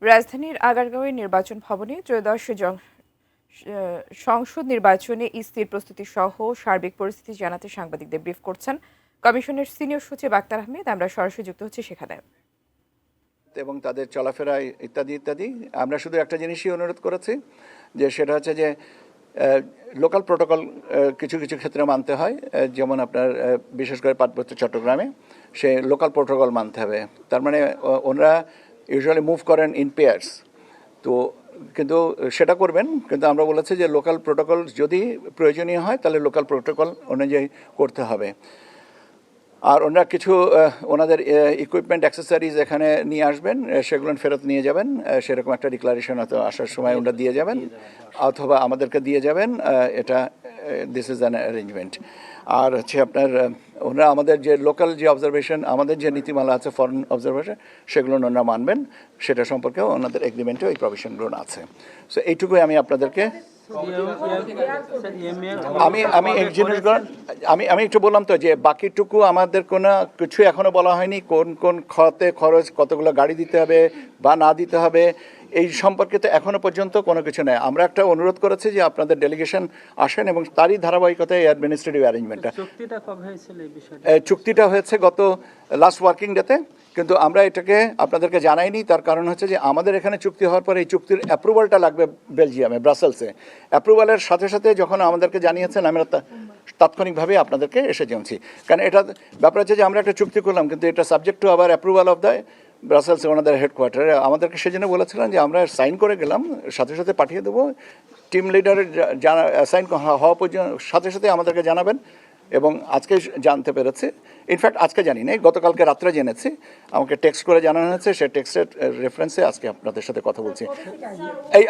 রাজধানীর আগারগাঁওয়ের নির্বাচন ভবনে ত্রয়োদশ সংসদ নির্বাচনে স্থির প্রস্তুতি সহ সার্বিক পরিস্থিতি জানাতে সাংবাদিকদের ব্রিফ করছেন কমিশনের সিনিয়র সচিব আক্তার আহমেদ। আমরা সরাসরি যুক্ত হচ্ছি সেখানে। এবং তাদের চলাফেরা ইত্যাদি ইত্যাদি আমরা শুধু একটা জিনিসই অনুরোধ করেছি, যে সেটা হচ্ছে যে লোকাল প্রোটোকল কিছু কিছু ক্ষেত্রে মানতে হয়, যেমন আপনার বিশেষ করে পার্বত্য চট্টগ্রামে সে লোকাল প্রোটোকল মানতে হবে। তার মানে ওনারা ইউজুয়ালি মুভ করেন ইন পেয়ার্স, তো কিন্তু সেটা করবেন, কিন্তু আমরা বলেছি যে লোকাল প্রোটোকল যদি প্রয়োজনীয় হয় তাহলে লোকাল প্রোটোকল অনুযায়ী করতে হবে। আর ওনারা কিছু ওনাদের ইকুইপমেন্ট অ্যাক্সেসরিজ এখানে নিয়ে আসবেন, সেগুলো ফেরত নিয়ে যাবেন, সেরকম একটা ডিক্লারেশন হয়তো আসার সময় ওনারা দিয়ে যাবেন, অথবা আমাদেরকে দিয়ে যাবেন। এটা দিস ইজ অ্যান অ্যারেঞ্জমেন্ট। আর হচ্ছে আপনার ওনারা আমাদের যে লোকাল যে অবজারভেশন, আমাদের যে নীতিমালা আছে ফরেন অবজারভেশন, সেগুলো ওনারা মানবেন, সেটা সম্পর্কেও ওনাদের এগ্রিমেন্টে ওই প্রভিশনগুলো আছে। সো এইটুকুই আমি আপনাদেরকে আমি এক জিনিসগুলো আমি একটু বললাম তো, যে বাকিটুকু আমাদের কোনো কিছু এখনো বলা হয়নি, কোন কোন খরচ কতগুলো গাড়ি দিতে হবে বা না দিতে হবে এই সম্পর্কে তো এখনো পর্যন্ত কোনো কিছু নেই। আমরা একটা অনুরোধ করেছি যে আপনাদের ডেলিগেশন আসেন, এবং তারই ধারাবাহিকতায় অ্যাডমিনিস্ট্রেটিভ অ্যারেঞ্জমেন্টটা চুক্তিটা হয়েছে গত লাস্ট ওয়ার্কিং ডেতে, কিন্তু আমরা এটাকে আপনাদেরকে জানাইনি। তার কারণ হচ্ছে যে আমাদের এখানে চুক্তি হওয়ার পরে এই চুক্তির অ্যাপ্রুভালটা লাগবে বেলজিয়ামে, ব্রাসেলসে। অ্যাপ্রুভালের সাথে সাথে যখন আমাদেরকে জানিয়েছেন, আমরা তাৎক্ষণিকভাবে আপনাদেরকে এসে জানছি। কারণ এটা ব্যাপার হচ্ছে যে আমরা একটা চুক্তি করলাম, কিন্তু এটা সাবজেক্ট টু আবার অ্যাপ্রুভাল অফ দ্য ব্রাসেলসে ওনাদের হেডকোয়ার্টারে। আমাদেরকে সেজন্য বলেছিলেন যে আমরা সাইন করে গেলাম, সাথে সাথে পাঠিয়ে দেবো। টিম লিডারের সাইন হওয়া পর্যন্ত সাথে সাথে আমাদেরকে জানাবেন, এবং আজকে জানতে পেরেছে। ইনফ্যাক্ট আজকে জানি না, গতকালকে রাত্রে জেনেছি, আমাকে টেক্সট করে জানানো হয়েছে, সে টেক্সটের রেফারেন্সে আজকে আপনাদের সাথে কথা বলছি।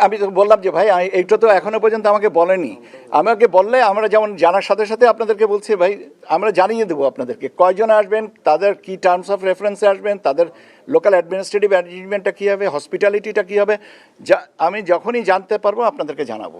আমি তো বললাম যে ভাই এইটা তো এখনো পর্যন্ত আমাকে বলেনি। আমাকে বললে আমরা যেমন জানার সাথে সাথে আপনাদেরকে বলছি, ভাই আমরা জানিয়ে দেবো আপনাদেরকে কয়জন আসবেন, তাদের কি টার্মস অফ রেফারেন্সে আসবেন, তাদের লোকাল অ্যাডমিনিস্ট্রেটিভ অ্যারেঞ্জমেন্টটা কী হবে, হসপিটালিটিটা কী হবে, আমি যখনই জানতে পারবো আপনাদেরকে জানাবো।